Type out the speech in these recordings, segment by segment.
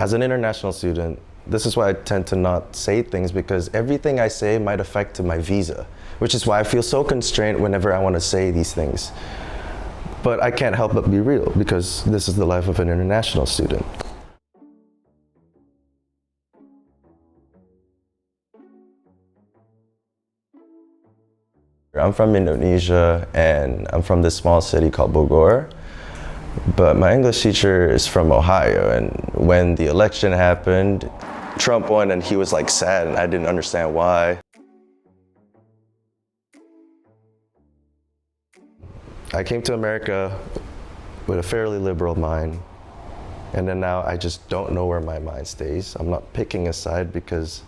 As an international student, this is why I tend to not say things, because everything I say might affect my visa, which is why I feel so constrained whenever I want to say these things. But I can't help but be real, because this is the life of an international student. I'm from Indonesia, and I'm from this small city called Bogor. But my English teacher is from Ohio, and when the election happened, Trump won and he was like sad, and I didn't understand why. I came to America with a fairly liberal mind, and then now I just don't know where my mind stays. I'm not picking a side, because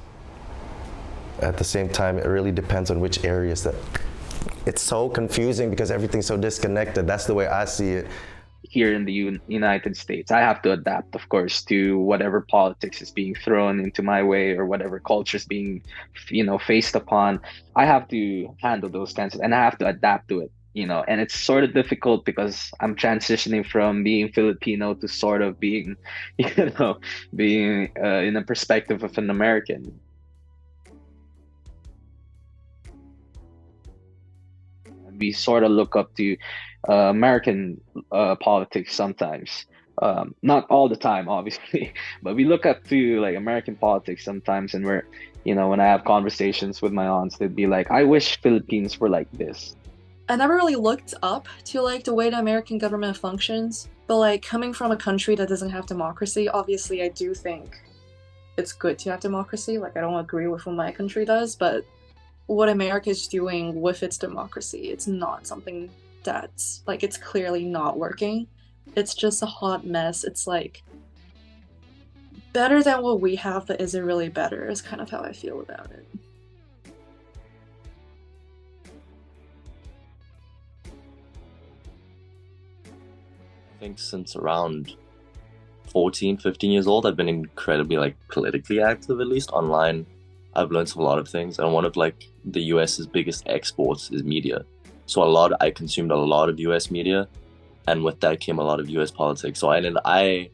at the same time it really depends on which areas that it's so confusing, because everything's so disconnected. That's the way I see it. Here in the United States, I have to adapt, of course, to whatever politics is being thrown into my way or whatever culture is being, faced upon. I have to handle those tensions and I have to adapt to it, and it's sort of difficult because I'm transitioning from being Filipino to sort of being, being in a perspective of an American. We sort of look up to American politics sometimes. Not all the time, obviously, but we look up to like American politics sometimes, and when I have conversations with my aunts, they'd be like, "I wish Philippines were like this." I never really looked up to like the way the American government functions, but like coming from a country that doesn't have democracy, obviously I do think it's good to have democracy. Like I don't agree with what my country does, but what America is doing with its democracy, it's not something that's like, it's clearly not working. It's just a hot mess. It's like better than what we have, but is it really better is kind of how I feel about it. I think since around 14, 15 years old, I've been incredibly like politically active, at least online. I've learned a lot of things, and one of like the US's biggest exports is media. So I consumed a lot of US media, and with that came a lot of US politics. So I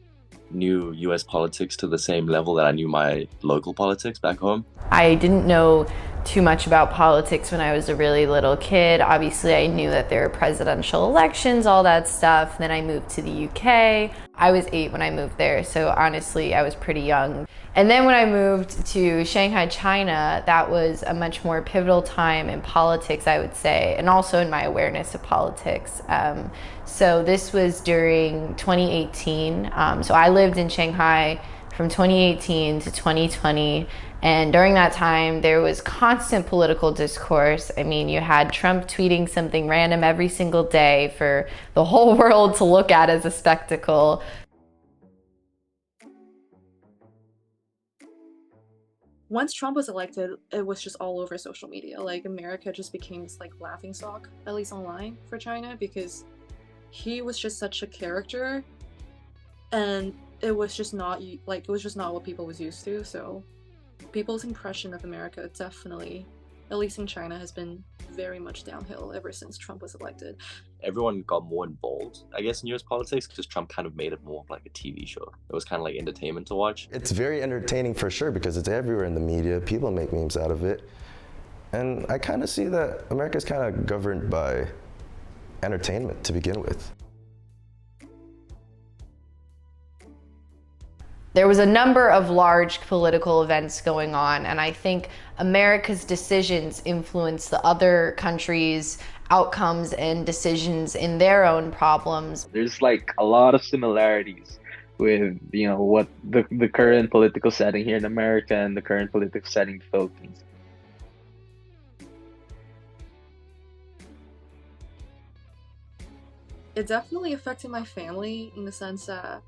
knew US politics to the same level that I knew my local politics back home. I didn't know too much about politics when I was a really little kid. Obviously, I knew that there were presidential elections, all that stuff. Then I moved to the UK. I was 8 when I moved there, so honestly, I was pretty young. And then when I moved to Shanghai, China, that was a much more pivotal time in politics, I would say, and also in my awareness of politics. So this was during 2018. So I lived in Shanghai from 2018 to 2020. And during that time, there was constant political discourse. I mean, you had Trump tweeting something random every single day for the whole world to look at as a spectacle. Once Trump was elected, it was just all over social media. Like America just became this like laughingstock, at least online, for China, because he was just such a character, and it was just not what people was used to. So people's impression of America definitely, at least in China, has been very much downhill ever since Trump was elected. Everyone got more involved, I guess, in US politics because Trump kind of made it more like a TV show. It was kind of like entertainment to watch. It's very entertaining for sure, because it's everywhere in the media. People make memes out of it. And I kind of see that America's kind of governed by entertainment to begin with. There was a number of large political events going on, and I think America's decisions influenced the other countries' outcomes and decisions in their own problems. There's like a lot of similarities with, what the current political setting here in America and the current political setting in the Philippines. It definitely affected my family in the sense that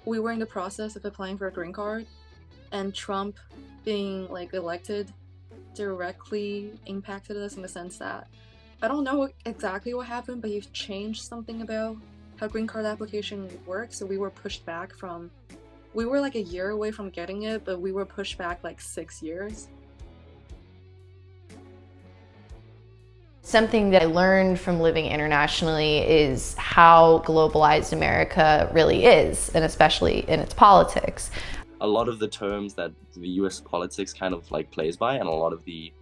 we were in the process of applying for a green card, and Trump being like elected directly impacted us in the sense that I don't know exactly what happened, but he changed something about how green card application works. So we were pushed back we were like a year away from getting it, but we were pushed back like 6 years. Something that I learned from living internationally is how globalized America really is, and especially in its politics. A lot of the terms that the US politics kind of like plays by, and a lot of the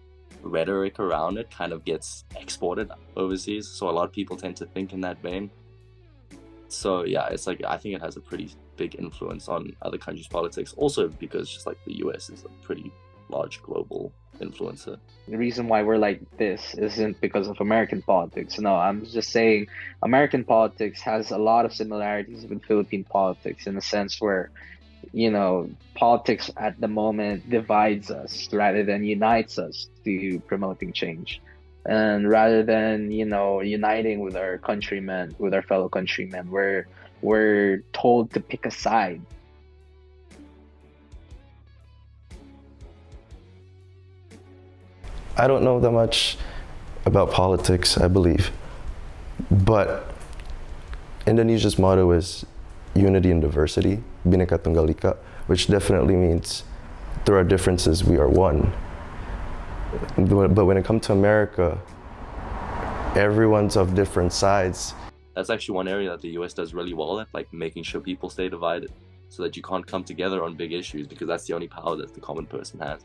rhetoric around it kind of gets exported overseas. So a lot of people tend to think in that vein. So yeah, it's like, I think it has a pretty big influence on other countries' politics. Also because just like the US is a pretty large global influencer. The reason why we're like this isn't because of American politics. No, I'm just saying American politics has a lot of similarities with Philippine politics in a sense where, politics at the moment divides us rather than unites us to promoting change. And rather than, uniting with our countrymen, with our fellow countrymen, we're told to pick a side. I don't know that much about politics, I believe, but Indonesia's motto is unity and diversity, Bhinneka Tunggal Ika, which definitely means through our differences we are one. But when it comes to America, everyone's of different sides. That's actually one area that the US does really well at, like making sure people stay divided so that you can't come together on big issues, because that's the only power that the common person has.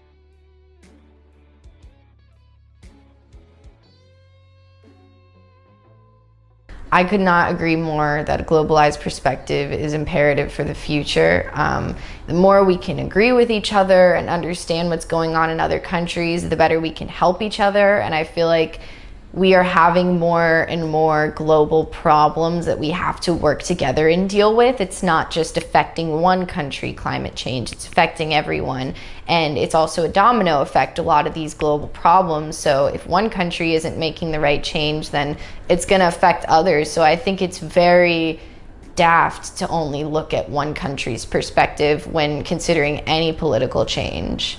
I could not agree more that a globalized perspective is imperative for the future. The more we can agree with each other and understand what's going on in other countries, the better we can help each other. And I feel like we are having more and more global problems that we have to work together and deal with. It's not just affecting one country, climate change, it's affecting everyone. And it's also a domino effect, a lot of these global problems. So if one country isn't making the right change, then it's gonna affect others. So I think it's very daft to only look at one country's perspective when considering any political change.